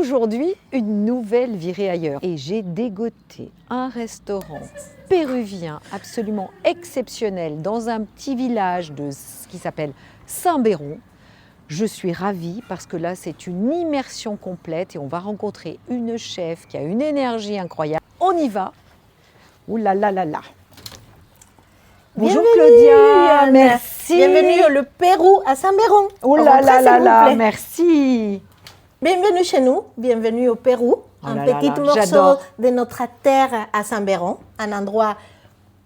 Aujourd'hui, une nouvelle virée ailleurs. Et j'ai dégoté un restaurant péruvien absolument exceptionnel dans un petit village qui s'appelle Saint-Béron. Je suis ravie parce que là, c'est une immersion complète et on va rencontrer une chef qui a une énergie incroyable. On y va. Ouh là là là là. Bonjour Claudia, merci. Bienvenue au Pérou à Saint-Béron. Oh là là là là, merci. Bienvenue chez nous, bienvenue au Pérou. Un petit morceau de notre terre à Saint-Béron, un endroit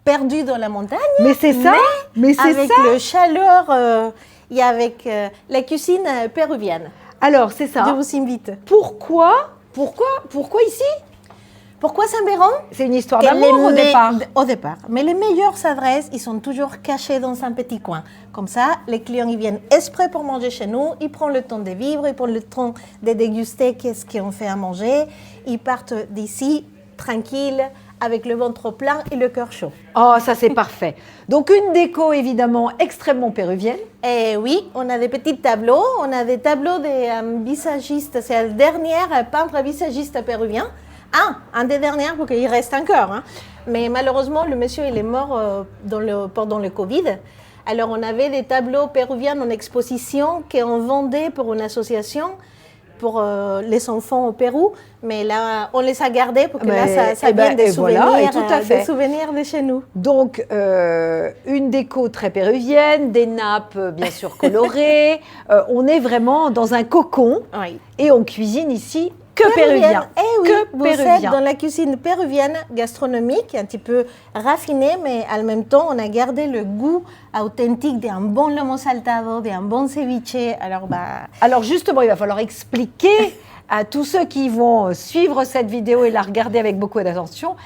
perdu dans la montagne. Mais c'est ça, mais c'est avec ça. le chaleur et avec la cuisine péruvienne. Alors, c'est ça. Je vous invite. Pourquoi ici? Pourquoi Saint-Béron? C'est une histoire d'amour au départ. Au départ. Mais les meilleures adresses, ils sont toujours cachés dans un petit coin. Comme ça, les clients, ils viennent exprès pour manger chez nous. Ils prennent le temps de vivre, ils prennent le temps de déguster qu'est-ce qu'on fait à manger. Ils partent d'ici tranquilles, avec le ventre plein et le cœur chaud. Oh, ça c'est parfait. Donc une déco évidemment extrêmement péruvienne. Et oui, on a des petits tableaux. On a des tableaux des visagistes. C'est le dernier peintre visagiste péruvien. Un des derniers, parce qu'il reste encore. Hein. Mais malheureusement, le monsieur, il est mort pendant le Covid. Alors, on avait des tableaux péruviens en exposition qu'on vendait pour une association pour les enfants au Pérou. Mais là, on les a gardés pour que ça vienne des souvenirs, voilà, tout à fait. des souvenirs de chez nous. Donc, une déco très péruvienne, des nappes bien sûr colorées. On est vraiment dans un cocon et on cuisine ici que péruvien. Eh oui, que vous péruvien. êtes dans la cuisine péruvienne gastronomique, un petit peu raffinée, mais en même temps, on a gardé le goût authentique d'un bon lomo saltado, d'un bon ceviche. Alors justement, il va falloir expliquer à tous ceux qui vont suivre cette vidéo et la regarder avec beaucoup d'attention,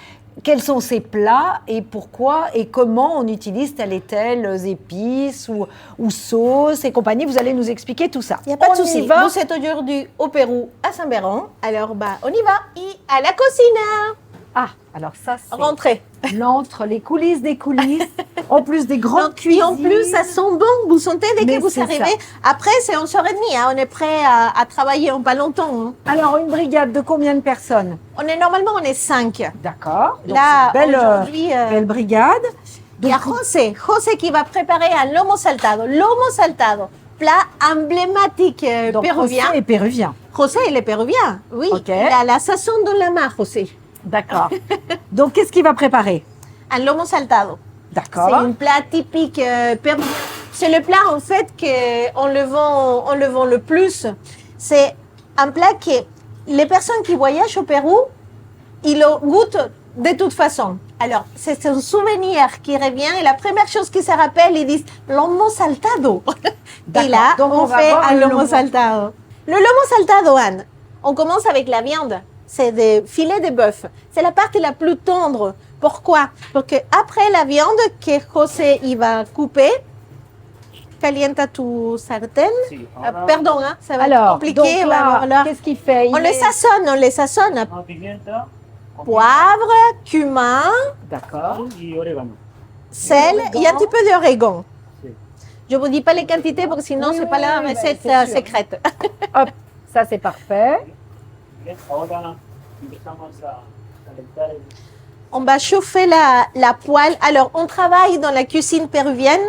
quels sont ces plats et pourquoi et comment on utilise telle et telle épices ou sauces et compagnie. Vous allez nous expliquer tout ça. Il n'y a pas de souci. Vous êtes aujourd'hui au Pérou, à Saint-Béron. Alors, on y va. Et à la cuisine. Ah, alors ça, c'est rentrez. L'entre, les coulisses des coulisses, en plus des grandes cuisines. Et en plus, ça sent bon. Vous sentez dès que vous arrivez. Ça. Après, c'est 11h30. Hein. On est prêt à travailler en pas longtemps. Hein. Alors, une brigade de combien de personnes? Normalement, on est 5. D'accord. Là, aujourd'hui, belle brigade. Il y a José qui va préparer un lomo saltado. Lomo saltado, plat emblématique péruvien. José est péruvien. José, il est péruvien, oui. Okay. La sazon dans la main, José. D'accord. Donc, qu'est-ce qu'il va préparer? Un lomo saltado. D'accord. C'est un plat typique péruvien. C'est le plat, en fait, qu'on le vend le plus. C'est un plat que les personnes qui voyagent au Pérou, ils le goûtent de toute façon. Alors, c'est un souvenir qui revient et la première chose qu'ils se rappellent, ils disent « lomo saltado ». Et là, donc on fait un lomo saltado. Le lomo saltado, Anne, on commence avec la viande. C'est des filets de bœuf. C'est la partie la plus tendre. Pourquoi? Parce qu'après la viande que José il va couper, calienta tu sartén. Sí, pardon, hein, ça va être compliqué. Donc là, qu'est-ce qu'il fait? On les saisonne. Pimienta, Poivre, cumin, y orégano. sel et un petit peu d'origan. Sí. Je ne vous dis pas les quantités parce que sinon ce n'est pas la recette secrète. Hop, ça c'est parfait. Bien, ahora empezamos a calentar el... On va chauffer la poêle. Alors, on travaille dans la cuisine péruvienne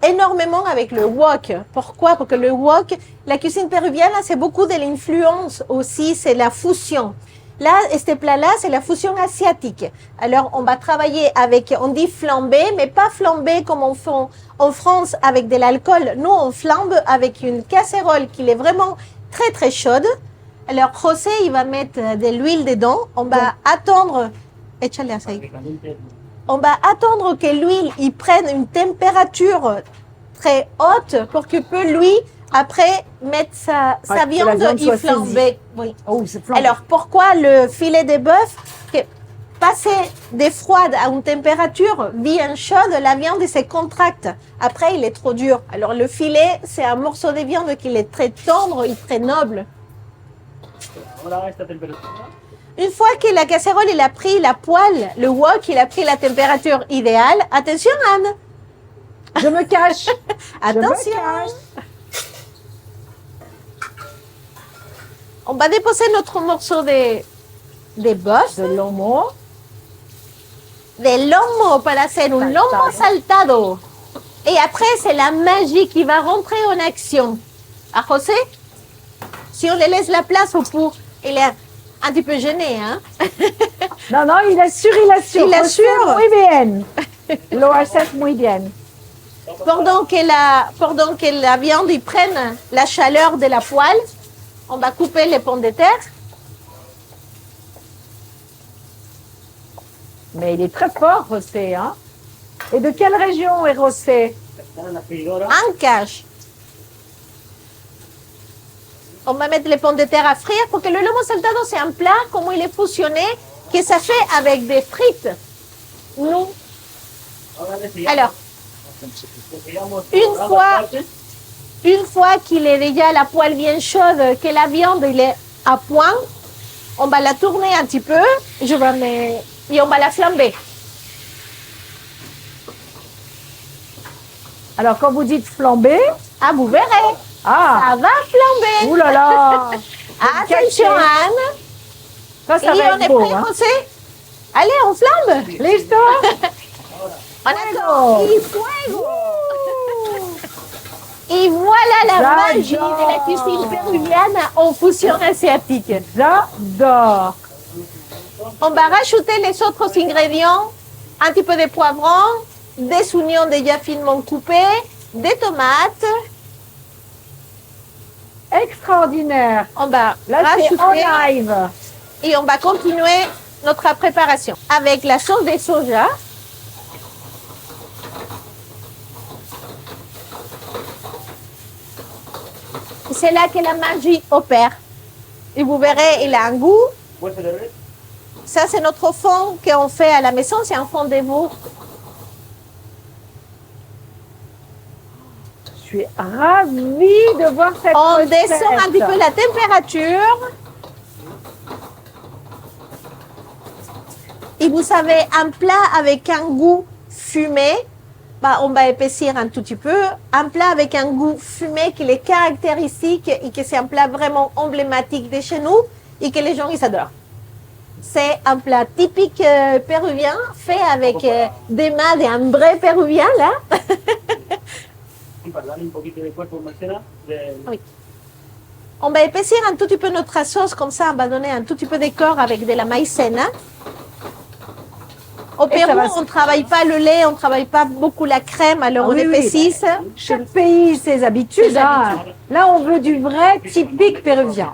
énormément avec le wok. Pourquoi? Parce que le wok, la cuisine péruvienne, c'est beaucoup de l'influence aussi, c'est la fusion. Là, ce plat-là, c'est la fusion asiatique. Alors, on va travailler avec, on dit flambé, mais pas flambé comme on fait en France avec de l'alcool. Nous, on flambe avec une casserole qui est vraiment très, très chaude. Alors, José, il va mettre de l'huile dedans. On va attendre... Échale aceite. On va attendre que l'huile il prenne une température très haute pour que peut lui après mettre sa viande et flamber. Oui. Oh, c'est flambé. Alors pourquoi le filet de bœuf passer de froide à une température bien chaude, la viande se contracte. Après, il est trop dur. Alors le filet, c'est un morceau de viande qui est très tendre et très noble. Ahora esta temperatura. Une fois que la casserole il a pris la poêle, le wok il a pris la température idéale, attention Anne. Je me cache. Je me cache. Attention. On va déposer notre morceau de bœuf, De lomo. de lomo para hacer un lomo saltado. Et après, c'est la magie qui va rentrer en action. À José, si on lui laisse la place pour... Il est un petit peu gêné, hein? Non, non, il assure, il assure. Il assure. Muy bien. Lo haces muy bien. Pendant que la viande y prenne la chaleur de la poêle, on va couper les pommes de terre. Mais il est très fort, José, hein? Et de quelle région est José? Está en la freidora. Ancash. On va mettre les pommes de terre à frire parce que le lomo saltado, c'est un plat, comme il est fusionné, que ça fait avec des frites. Nous, Ahora le sellamos- alors, le sellamos une por ambas fois- partes. une fois qu'il est déjà la poêle bien chaude, que la viande il est à point, on va la tourner un petit peu et on va la flamber. Alors, quand vous dites flamber, Ah, vous verrez, ah, ça va flamber. ouh là là, Attention, Anne. ça Et va on est être beau, prêt, hein. José? Allez, on flambe. Listo? On attend. Y fuego. Et voilà la J'adore. magie de la cuisine péruvienne en fusion asiatique. J'adore. On va rajouter les autres ingrédients, un petit peu de poivron, des oignons déjà finement coupés, des tomates. Extraordinaire. On va Là, c'est en rajouter live. et on va continuer notre préparation avec la sauce de soja. C'est là que la magie opère. Et vous verrez, il a un goût. Hueso de res. Ça, c'est notre fond qu'on fait à la maison. C'est un fond de veau. Je suis ravie de voir cette On recette. descend un petit peu la température. Et vous savez, un plat avec un goût fumé, bah, on va épaissir un tout petit peu. Un plat avec un goût fumé qui est caractéristique et que c'est un plat vraiment emblématique de chez nous et que les gens, ils adorent. C'est un plat typique péruvien, fait avec des mains d'un vrai péruvien, là. Y para darle un poquito de cuerpo, Marcela, de- On va épaissir un tout petit peu notre sauce, comme ça on va donner un tout petit peu de corps avec de la maïzena. Au Et ça Pérou, va- on ne travaille pas le lait, on ne travaille pas beaucoup la crème, alors Ah on oui, oui. épaississe. Chaque pays, ses habitudes. Ses hein. habitudes. Là, on veut du vrai typique péruvien.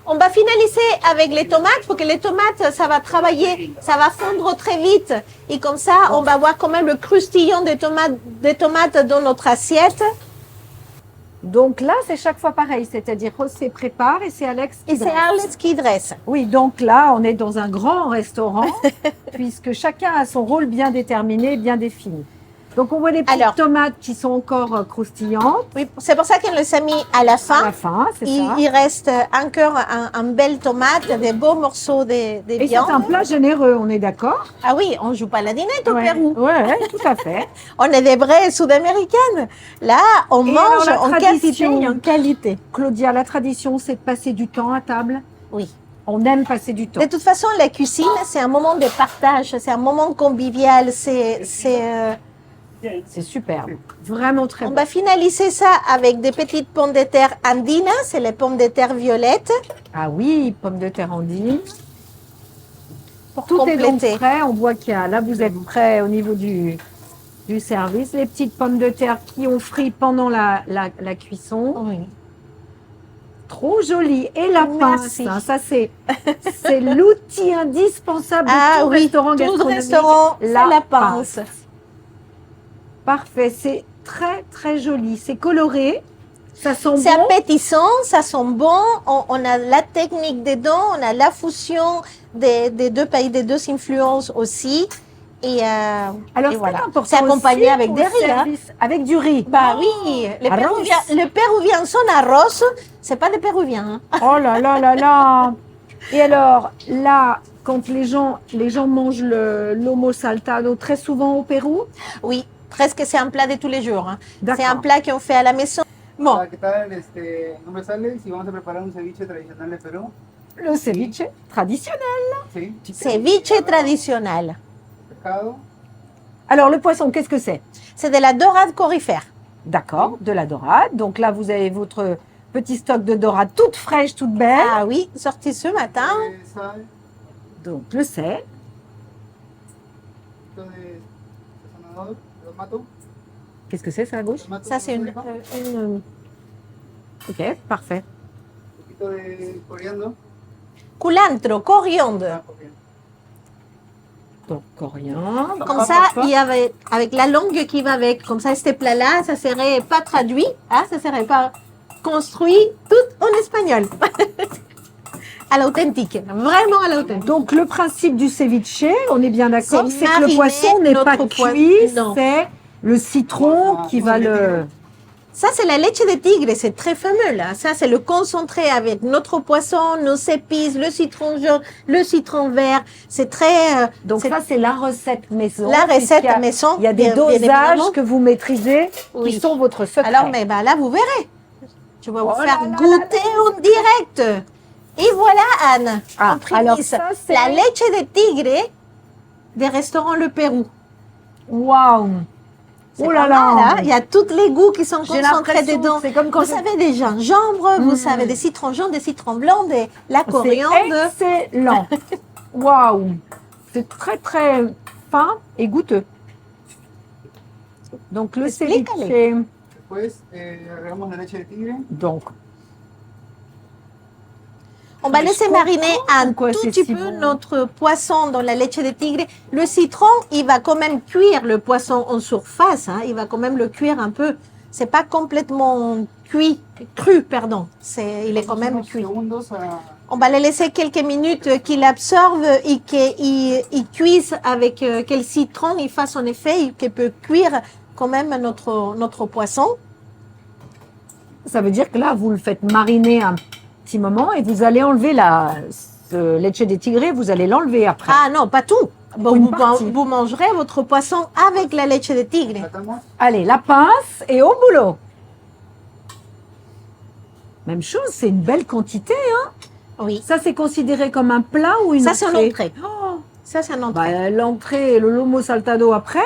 On va finaliser avec les tomates, parce que les tomates, ça va travailler, ça va fondre très vite. Et comme ça, on va voir quand même le croustillant des tomates dans notre assiette. Donc là, c'est chaque fois pareil, c'est-à-dire José prépare et c'est Alex qui Et c'est dresse. Alex qui dresse. Oui, donc là, on est dans un grand restaurant, puisque chacun a son rôle bien déterminé, bien défini. Donc on voit les petites Alors- tomates qui sont encore croustillantes Oui, c'est pour ça qu'on les a mis à la à fin. la fin, c'est Il, ça. il reste encore un belle tomate, des beaux morceaux de Et c'est viande. un plat généreux, on est d'accord? Ah oui, on joue pas la dinette au Ouais, Pérou. ouais, tout à fait. On est des vraies sud-américaines. Là, on Et mange alors, la en quantité tradition- et en qualité. Claudia, la tradition, c'est de passer du temps à table. Oui. On aime passer du temps. De toute façon, la cuisine, c'est un moment de partage, c'est un moment convivial. C'est superbe. Vraiment très On bon. va finaliser ça avec des petites pommes de terre andinas, c'est les pommes de terre violettes, Ah oui, pommes de terre andine. pour Tout est donc compléter. prêt. On voit qu'il y a, là, vous êtes prêt au niveau du service. Les petites pommes de terre qui ont frit pendant la cuisson. Oui. Trop joli. Et la pince, Merci. hein, ça c'est l'outil indispensable de Ah tout oui, restaurant tout gastronomique. restaurant, c'est la pince. Parfait, c'est très très joli. C'est coloré, ça sent C'est bon. appétissant, ça sent bon. On a la technique dedans, on a la fusion des deux pays, des deux influences aussi. Et, Alors et c'est voilà. important C'est accompagné aussi avec au des riz. Hein. service- Avec du riz. Bah oui, Arroz. le péruvien son arroz, c'est pas des péruviens. Hein. Oh là là là là. Et alors là, quand les gens mangent le lomo saltado très souvent au Pérou. Oui, presque c'est un plat de tous les jours. Hein. C'est D'accord. un plat qu'on fait à la maison. Bon, Hola, ¿qué tal? Mi nombre es Alex y vamos a preparar un ceviche tradicional de Perú. Le ceviche traditionnel. Sí, ceviche traditionnel. pescado, Alors, le poisson, qu'est-ce que c'est? C'est de la dorade corifère. D'accord, de la dorade. Donc là, vous avez votre petit stock de dorade toute fraîche, toute belle. Ah oui, sorti ce matin. sal, Donc, le sel. un poquito de sazonador, tomato, Qu'est-ce que c'est, ça, à gauche? tomato, Ça, c'est Ok, parfait. un poquito de coriandro. culantro, coriandre. Donc, coriandre. Comme Hop, ça, hop, hop. il y avait, avec la langue qui va avec. Comme ça, ce plat-là, ça serait pas traduit, hein, ça serait pas construit tout en espagnol. À l'authentique, vraiment à l'authentique. Donc, le principe du ceviche, on est bien d'accord, C'est c'est que le mariner poisson n'est pas notre cuit, non. c'est le citron qui va le... Ça, c'est la leche de tigre, c'est très fameux là. Ça, c'est le concentré avec notre poisson, nos épices, le citron jaune, le citron vert. C'est très. Donc c'est ça, c'est la recette maison. la recette puisqu'il y a- maison. Il y a des bien dosages évidemment. que vous maîtrisez Oui. qui sont votre secret. Alors, mais bah, là, vous verrez. Je vais vous Oh là faire là goûter en direct. Et voilà, Anne, Ah, en prémisse, alors ça, c'est- la leche de tigre des restaurants Le Pérou. Waouh. C'est Oh là pas là. mal, hein. Il y a tous les goûts qui sont J'ai concentrés l'impression dedans. que c'est comme quand Vous savez, des gingembre, vous savez, des citrons jaunes, des citrons blancs, de la C'est coriandre. excellent. Waouh. C'est très, très fin et goûteux. Donc, le ceviche. Explícale. Después agregamos la leche de tigre. Donc, On va Mais laisser je mariner comprends un pourquoi tout c'est petit si peu bon. notre poisson dans la leche de tigre. Le citron, il va quand même cuire le poisson en surface. Hein. Il va quand même le cuire un peu. C'est pas complètement cru, pardon. Il est quand même Unos cuit. segundos a On va le laisser quelques minutes qu'il absorbe et qu'il cuise avec que le citron il fasse son effet et qu'il peut cuire quand même notre poisson. ça veut dire que là, vous le faites mariner un petit moment et vous allez enlever ce leche de tigre, vous allez l'enlever après. Ah non, pas tout. Bon, Une partie. vous mangerez votre poisson avec la leche de tigre. tratamos. Allez, la pince et au boulot. Même chose, c'est une belle quantité. Hein. Oui. Ça, c'est considéré comme un plat ou une Ça, c'est entrée? une entrée. Oh, Ça, c'est un entrée. bah, l'entrée et le lomo saltado après.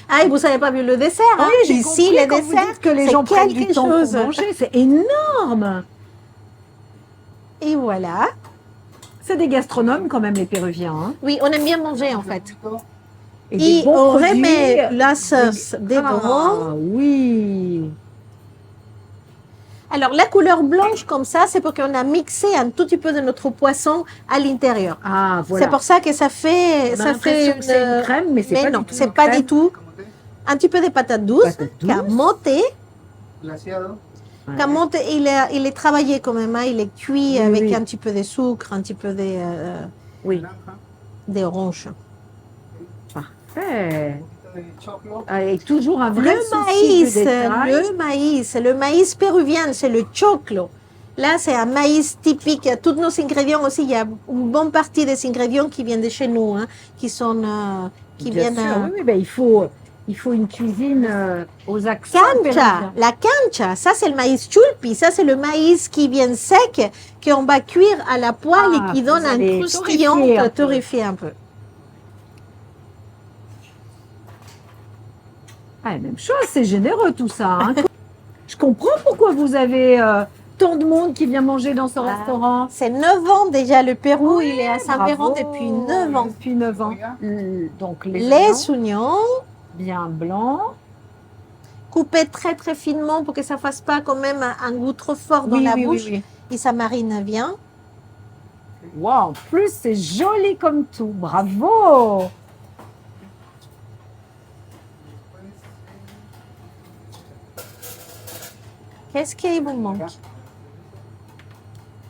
Ah, et vous n'avez pas vu le dessert, hein? oui, j'ai Ici, compris le quand vous dessert, dites que les c'est gens prennent du quelque temps chose. pour manger. C'est énorme. Et voilà. C'est des gastronomes quand même, les Péruviens. Hein. Oui, on aime bien manger, en fait. Et des Et bons on produits. remet la sauce dedans. Ah, oui. Alors, la couleur blanche comme ça, c'est parce qu'on a mixé un tout petit peu de notre poisson à l'intérieur. Ah, voilà. C'est pour ça que ça fait, On a l'impression que c'est une crème, mais c'est pas non, du tout c'est une pas crème. du tout. Camote Un petit peu de patates douces, Patates douces. camote. glaseado. Ouais. Camote, il est travaillé quand même, hein, il est cuit Oui, avec oui. un petit peu de sucre, un petit peu Oui. Naranja. d'orange. Parfait. Un poquito de choclo. Ah, et toujours un vrai Le souci de détail. le maïs péruvien, c'est le choclo. Là, c'est un maïs typique. Tous nos ingrédients aussi, il y a une bonne partie des ingrédients qui viennent de chez nous, hein, qui sont, qui Bien viennent. sûr, oui, oui, ben, il faut une cuisine aux accents Cancha, péruviens. la cancha, ça c'est le maïs chulpi, ça c'est le maïs qui vient sec, qu'on va cuire à la poêle Ah, et qui donne vous un allez croustillant, torréfier un peu. torréfié un peu. Ah, même chose, c'est généreux tout ça. Hein. Je comprends pourquoi vous avez tant de monde qui vient manger dans ce Ah. restaurant. C'est 9 ans déjà, le Pérou, il est à Saint-Véran Bravo. depuis 9 ans. Depuis 9 ans. Donc les Les oignons oignons, bien blancs. coupés très très finement pour que ça fasse pas quand même un goût trop fort dans Oui, la oui, bouche. oui, oui. Et ça marine bien. Wow, en plus c'est joli comme tout. Bravo. Qu'est-ce qu'il vous manque?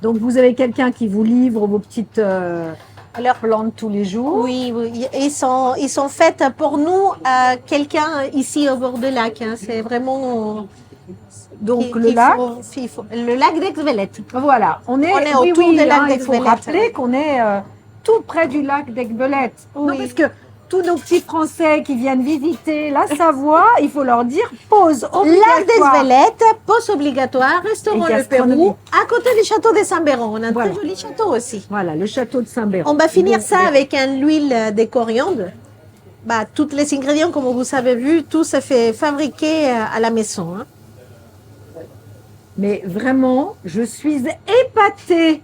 Donc vous avez quelqu'un qui vous livre vos petites Alors, plantes tous les jours. oui, oui, ils sont faits pour nous, quelqu'un ici au bord du lac. Hein. C'est vraiment. Donc qu'il- le qu'il lac. le lac d'Aigues-Vellettes. Voilà, on est autour oui, oui, du lac hein, il faut d'Aigues-Vellettes. rappeler qu'on est tout près du lac d'Aigues-Belette. Non, Oui. parce que tous nos petits Français qui viennent visiter la Savoie, il faut leur dire pause L'art obligatoire. des Velettes, pause obligatoire, restaurant Et Le gastronomie. Pérou, à côté du château de Saint-Béron. On a un Voilà. très joli château aussi. Voilà, le château de Saint-Béron. On va finir Donc, ça avec l'huile de coriandre. Bah, tous les ingrédients, comme vous avez vu, tout se fait fabriquer à la maison. Hein. Mais vraiment, je suis épatée.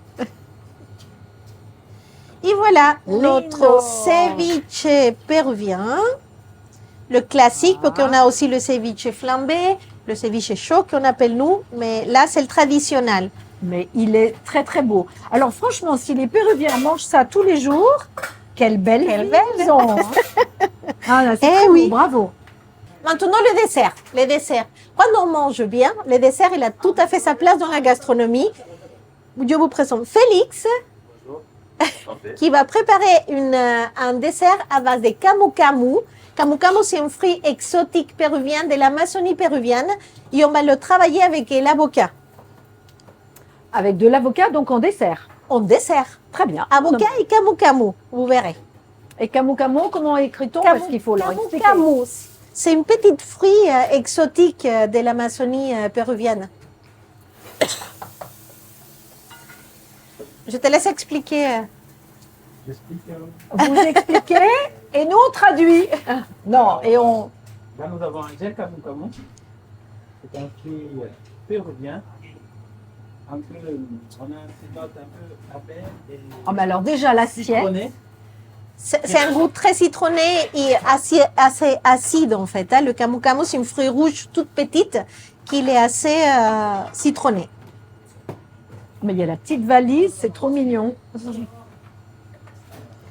Et voilà Lindo. notre ceviche péruvien, le classique, parce qu'on a aussi le ceviche flambé, le ceviche chaud qu'on appelle nous, mais là c'est le traditionnel. Mais il est très très beau. Alors franchement, si les Péruviens mangent ça tous les jours, quelle belle Quelle vie belle. ils ont, hein. Ah là, c'est Eh très beau, oui. bravo. Maintenant le dessert. Les desserts. Quand on mange bien, le dessert il a tout à fait sa place dans la gastronomie. Je vous présente Félix, qui va préparer un dessert à base de camu camu. Camu camu, c'est un fruit exotique péruvien de l'Amazonie péruvienne et on va le travailler avec l'avocat. Avec de l'avocat, donc en dessert. En dessert. Très bien. Avocat et camu camu, vous verrez. Et camu camu, comment écrit-on? Parce qu'il faut leur Camu expliquer. camu, c'est une petite fruit exotique de l'Amazonie péruvienne. Je te laisse expliquer. J'explique. Vous expliquez et nous on traduit. Non, et on... Là, nous avons un gel camu camu. C'est un fruit péruvien. Un peu, on a une note un peu amère et Oh, mais alors déjà l'assiette. citronnée. C'est un goût très citronné et assez acide en fait. Hein. Le camu camu, c'est une fruit rouge toute petite qui est assez citronné. Mais il y a la petite valise, c'est trop mignon.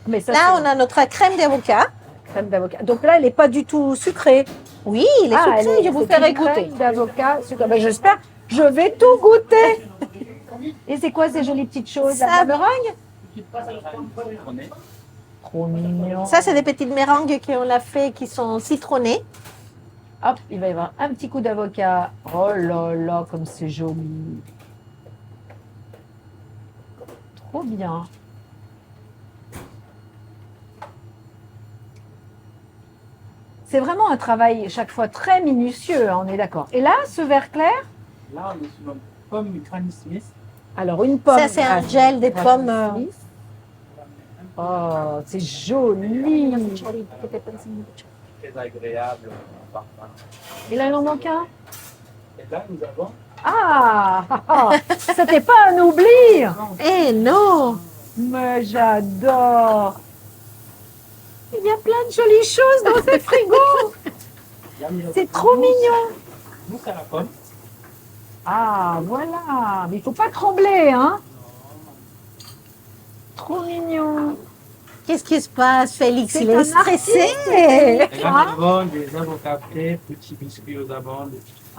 Mais ça, Là, c'est on a notre crème d'avocat. la crème d'avocat. Donc là, elle n'est pas du tout sucrée. Oui, il est Ah, sucré, elle est- je vous c'est ferai une goûter. crème d'avocat sucrée. Ben, j'espère. Je vais tout goûter. Et c'est quoi ces jolies petites choses Ça- La meringue Citronnée. Trop mignon. Ça, c'est des petites méringues qu'on a fait qui sont citronnées. Hop, il va y avoir un petit coup d'avocat. Oh là là, comme c'est joli. Trop bien. C'est vraiment un travail chaque fois très minutieux, hein, on est d'accord. Et là, ce vert clair, Là, on est sur une pomme Granny Smith. alors une pomme. Ça, c'est un gel des pommes. Oh, c'est joli. Très agréable parfum. Et là, il en manque un. Et là, nous avons Ah, c'était pas un oubli. Eh non! Mais j'adore. Il y a plein de jolies choses dans ce frigo. là, nous avons C'est trop mignon. mousse à la pomme. Ah, voilà. Mais il faut pas trembler, hein. Trop mignon. Qu'est-ce qui se passe, Félix? C'est Il est un stressé. Et là, Ah. nous avons des avocats frais, petits biscuits aux amandes.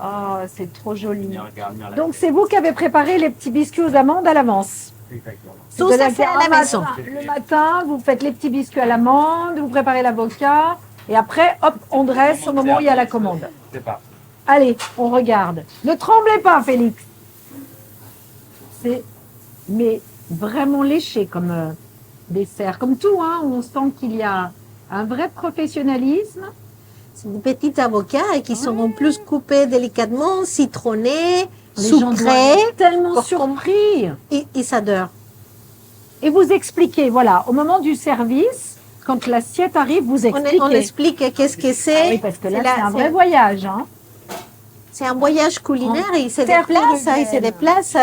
Oh, c'est trop joli. Bien, regarde bien là. Donc, c'est vous qui avez préparé les petits biscuits aux amandes à l'avance. Exactement. Tout Vous ça allez fait à faire la un maison. matin. Le matin, vous faites les petits biscuits à l'amande, vous préparez l'avocat, et après, hop, on dresse au moment où il y a la commande. C'est parti. Allez, on regarde. Ne tremblez pas, Félix. C'est mais vraiment léché comme dessert. Comme tout, hein, on sent qu'il y a un vrai professionnalisme. C'est des petits avocats qui sont en plus coupés délicatement, citronnés, Les gens doivent sucrés. être tellement Pour- surpris. Ils s'adorent. Et vous expliquez, voilà, au moment du service, quand l'assiette arrive, vous expliquez. On explique qu'est-ce que Ah c'est. oui, parce que là, C'est la- c'est un vrai voyage. Hein. C'est un voyage culinaire. En Ils se terre déplacent, péruvienne. ils se déplacent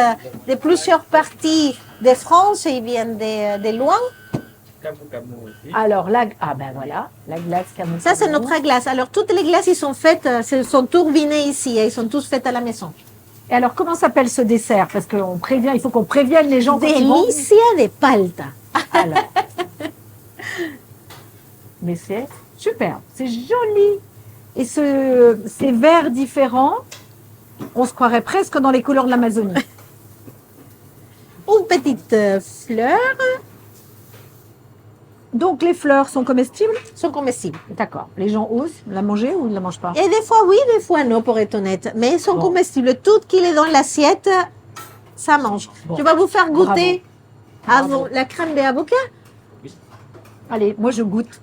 de plusieurs parties de France. Ils viennent de loin. Camu camu aussi. Alors là, ah ben voilà, la glace camu. Ça, c'est notre glace. Alors, toutes les glaces, ils sont faites, sont turbinées ici. Ils sont tous faites à la maison. Et alors, comment s'appelle ce dessert? Parce qu'on prévient, il faut qu'on prévienne les gens quand ils vont. Delicia de palta. Alors. Mais c'est superbe, c'est joli. Et ces verres différents, on se croirait presque dans les couleurs de l'Amazonie. Une petite fleur. Donc les fleurs sont comestibles? Sont comestibles. D'accord. Les gens osent la manger ou ils ne la mangent pas? Et des fois oui, des fois non, pour être honnête. Mais ils sont Bon. comestibles. Tout qu'il est dans l'assiette, ça mange. Bon. Je vais vous faire goûter Bravo. avant la crème d'avocat. Allez, moi je goûte.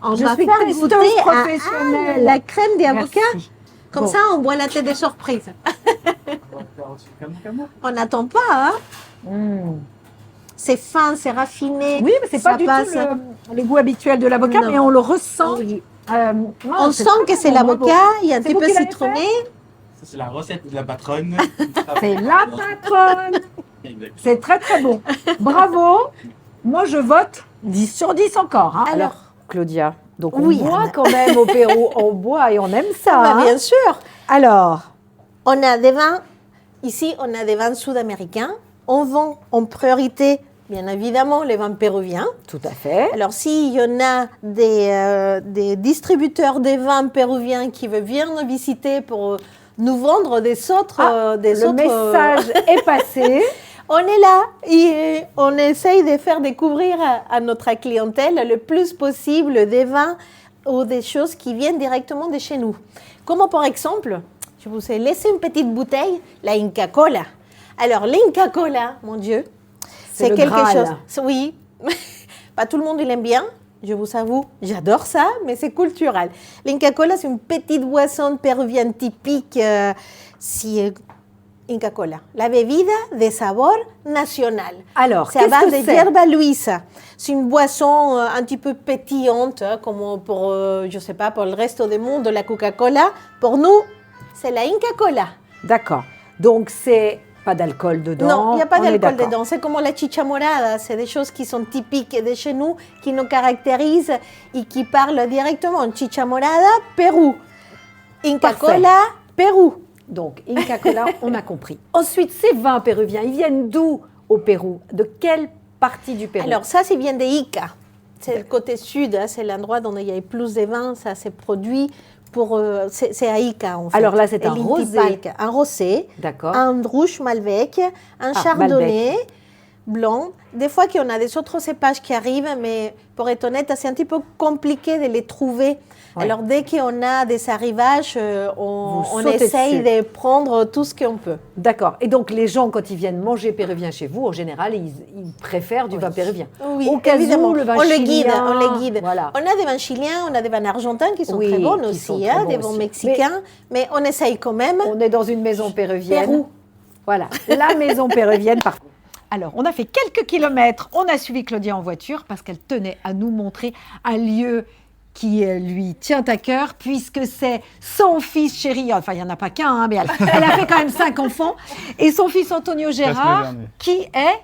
On Je va suis faire testeuse goûter professionnelle. la crème d'avocat. Merci. Comme Bon. ça, on boit la tête des surprises. On va faire aussi camu. On n'attend pas, hein. Mm. C'est fin, c'est raffiné. Oui, mais c'est pas Ça du passe. tout les goûts habituels de l'avocat, Non. mais on le ressent. Oui. Non, On c'est sent très que c'est bon, l'avocat, bravo. il y a un C'est petit vous peu qui l'avez citronné. Ça, c'est la recette de la patronne. C'est la patronne. Exact. C'est très très bon. Bravo. Moi, je vote 10 sur 10 encore. Hein. Alors, Claudia, donc on oui, boit Anne. quand même au Pérou. On boit et on aime ça. bah, hein. bien sûr. Alors, On a des vins, ici, on a des vins sud-américains. On vend en priorité, bien évidemment, les vins péruviens. tout à fait. Alors, s'il y en a des distributeurs des vins péruviens qui veulent venir nous visiter pour nous vendre des autres... Le message est passé. On est là et on essaye de faire découvrir à notre clientèle le plus possible des vins ou des choses qui viennent directement de chez nous. Comme par exemple, je vous ai laissé une petite bouteille, la Inca Kola. Alors, l'Inca Kola, mon Dieu, C'est le quelque Graal. chose. Oui, pas tout le monde il aime bien. Je vous avoue, j'adore ça, mais c'est culturel. L'Inca Kola, c'est une petite boisson péruvienne typique. Inca Kola, la bebida de sabor national. Alors, C'est à qu'est-ce base que de c'est yerba luisa. C'est une boisson un petit peu pétillante, comme pour, je sais pas, pour le reste du monde, la Coca-Cola. Pour nous, c'est la Inca Kola. D'accord. Donc, c'est pas d'alcool dedans. Non, il n'y a pas on est d'alcool d'accord. dedans. C'est comme la chicha morada. C'est des choses qui sont typiques de chez nous, qui nous caractérisent et qui parlent directement. Chicha morada, Pérou. Inca Parfait. Kola, Pérou. Donc, Inca Kola, on a compris. Ensuite, ces vins péruviens, ils viennent d'où au Pérou? De quelle partie du Pérou? Alors, ça, c'est bien de Ica. C'est le côté sud, hein, c'est l'endroit où il y a plus de vin. Ça s'est produit pour. C'est à Ica, en fait. Alors là, c'est un Et rosé. l'Intipalc, un rosé, D'accord. un rouge Malbec, un chardonnay blanc. Des fois, qu'on a des autres cépages qui arrivent, mais pour être honnête, c'est un petit peu compliqué de les trouver. Ouais. Alors, dès qu'on a des arrivages, on sautez essaye dessus. de prendre tout ce qu'on peut. D'accord. Et donc, les gens, quand ils viennent manger péruvien chez vous, en général, ils préfèrent du vin péruvien. Oui, Au cas évidemment. où, le vin on chilien, le guide, on les guide. Voilà. On a des vins chiliens, on a des vins argentins qui sont Oui, très bons qui aussi, sont très hein, bons des vins aussi. mexicains, mais on essaye quand même. On est dans une maison péruvienne. Pérou. Voilà, la maison péruvienne. Alors, on a fait quelques kilomètres. On a suivi Claudia en voiture parce qu'elle tenait à nous montrer un lieu qui lui tient à cœur, puisque c'est son fils chéri, enfin il n'y en a pas qu'un, hein, mais elle a fait quand même 5 enfants, et son fils Antonio Gérard, dernière. qui est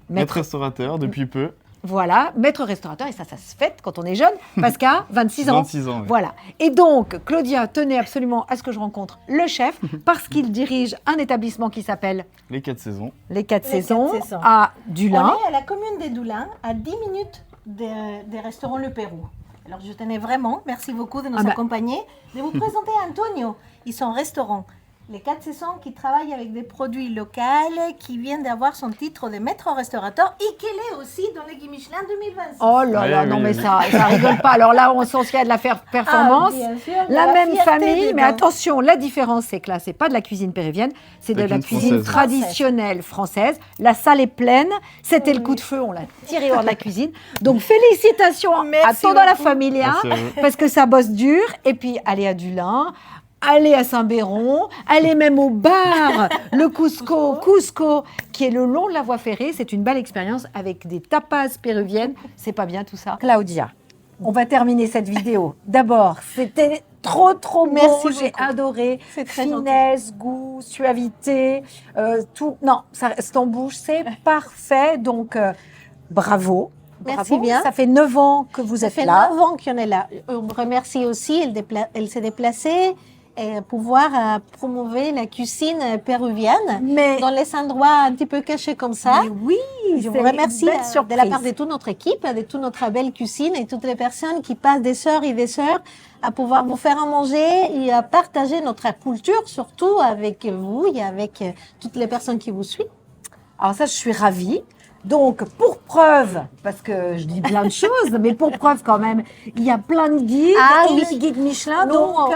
Maître restaurateur depuis peu. voilà, maître restaurateur, et ça se fête quand on est jeune, parce qu'à 26 ans. 26 ans, oui. Voilà. Et donc, Claudia tenait absolument à ce que je rencontre le chef, parce qu'il dirige un établissement qui s'appelle Les 4 saisons. Les 4 Les Saisons, 4 Saisons. à On Dulin. est à la commune des Doulins, à 10 minutes des restaurants Le Pérou. Alors je tenais vraiment, merci beaucoup de nous accompagner, de vous présenter Antonio et son restaurant. Les 4 Saisons qui travaillent avec des produits locaux, qui viennent d'avoir son titre de maître restaurateur et qu'il est aussi dans le Guide Michelin 2026. Oh là là, Oui, non oui, mais oui. ça rigole pas. Alors là, on sent qu'il y a de la performance. Ah, bien sûr, La de même fierté famille, mais dedans. attention, la différence, c'est que là, c'est pas de la cuisine péruvienne, c'est de La la cuisine cuisine française. traditionnelle française. La salle est pleine, c'était le coup de feu, on l'a tiré hors de la cuisine. Donc félicitations à Merci Toda la beaucoup. Familia, Merci à vous. parce que ça bosse dur. Et puis, allez à Dulin, allez à Saint-Béron, allez même au bar, le Cusco, qui est le long de la voie ferrée. C'est une belle expérience avec des tapas péruviennes. C'est pas bien tout ça. Claudia, on va terminer cette vidéo. D'abord, c'était trop bon. Merci J'ai beaucoup. adoré. C'est très Finesse, goût, suavité, tout. Non, ça reste en bouche, c'est parfait. Donc, bravo. Merci Bravo. bien. Ça fait 9 ans que vous Ça êtes fait là. 9 ans qu'on est là. On remercie aussi, elle s'est déplacée et pouvoir promouvoir la cuisine péruvienne Mais dans les endroits un petit peu cachés comme ça. Mais oui, Je c'est vous remercie une belle de la surprise. part de toute notre équipe, de toute notre belle cuisine et toutes les personnes qui passent des heures et des heures à pouvoir vous faire à manger et à partager notre culture, surtout avec vous et avec toutes les personnes qui vous suivent. Alors ça, je suis ravie. Donc, pour preuve, parce que je dis plein de choses, mais pour preuve quand même, il y a plein de guides, Ah et oui. le guide Michelin, Nous, donc...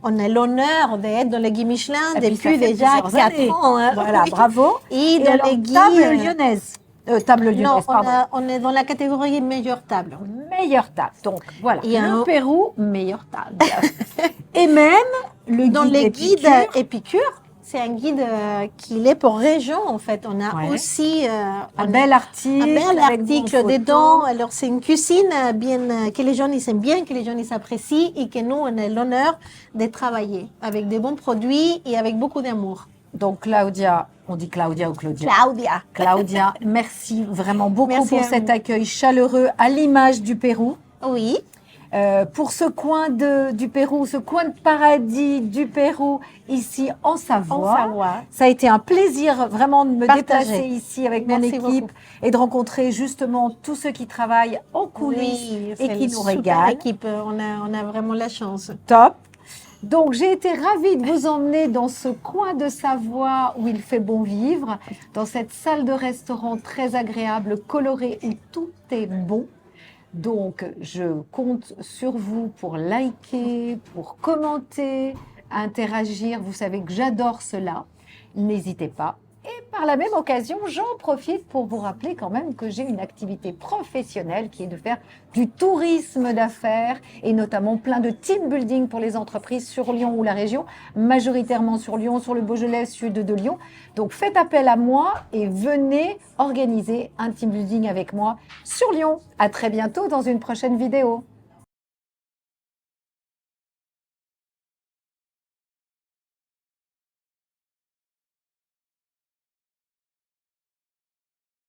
on a l'honneur d'être dans le guide Michelin et puis, depuis ça fait déjà plusieurs 4 années. ans. Hein. Voilà, Oui. bravo. Et Et dans alors, les guides. table lyonnaise. Table lyonnaise, Non, pardon. on est dans la catégorie meilleure table. Meilleure table. Donc voilà, Il y a le un- Pérou, meilleure table. Et même le Dans guide les Épicure. guides Épicure, c'est un guide qui est pour région en fait. On a Ouais. aussi Un bel article. un bel avec article vos photos. dedans. Alors c'est une cuisine que les gens ils aiment bien, que les gens ils apprécient et que nous on a l'honneur de travailler avec des bons produits et avec beaucoup d'amour. Donc Claudia, on dit Claudia ou Claudia? Claudia. Claudia, merci vraiment beaucoup Merci pour à cet vous. accueil chaleureux à l'image du Pérou. Oui. Pour ce coin du Pérou, ce coin de paradis du Pérou, ici en Savoie. En Savoie. Ça a été un plaisir vraiment de me Partagé. déplacer ici avec mon Merci équipe beaucoup. et de rencontrer justement tous ceux qui travaillent en coulisses Oui, et c'est qui une nous super régalent. équipe. On a vraiment la chance. Top. Donc, j'ai été ravie de vous emmener dans ce coin de Savoie où il fait bon vivre, dans cette salle de restaurant très agréable, colorée, où tout est bon. Donc, je compte sur vous pour liker, pour commenter, interagir. Vous savez que j'adore cela. N'hésitez pas. Et par la même occasion, j'en profite pour vous rappeler quand même que j'ai une activité professionnelle qui est de faire du tourisme d'affaires et notamment plein de team building pour les entreprises sur Lyon ou la région, majoritairement sur Lyon, sur le Beaujolais, sud de Lyon. Donc faites appel à moi et venez organiser un team building avec moi sur Lyon. À très bientôt dans une prochaine vidéo.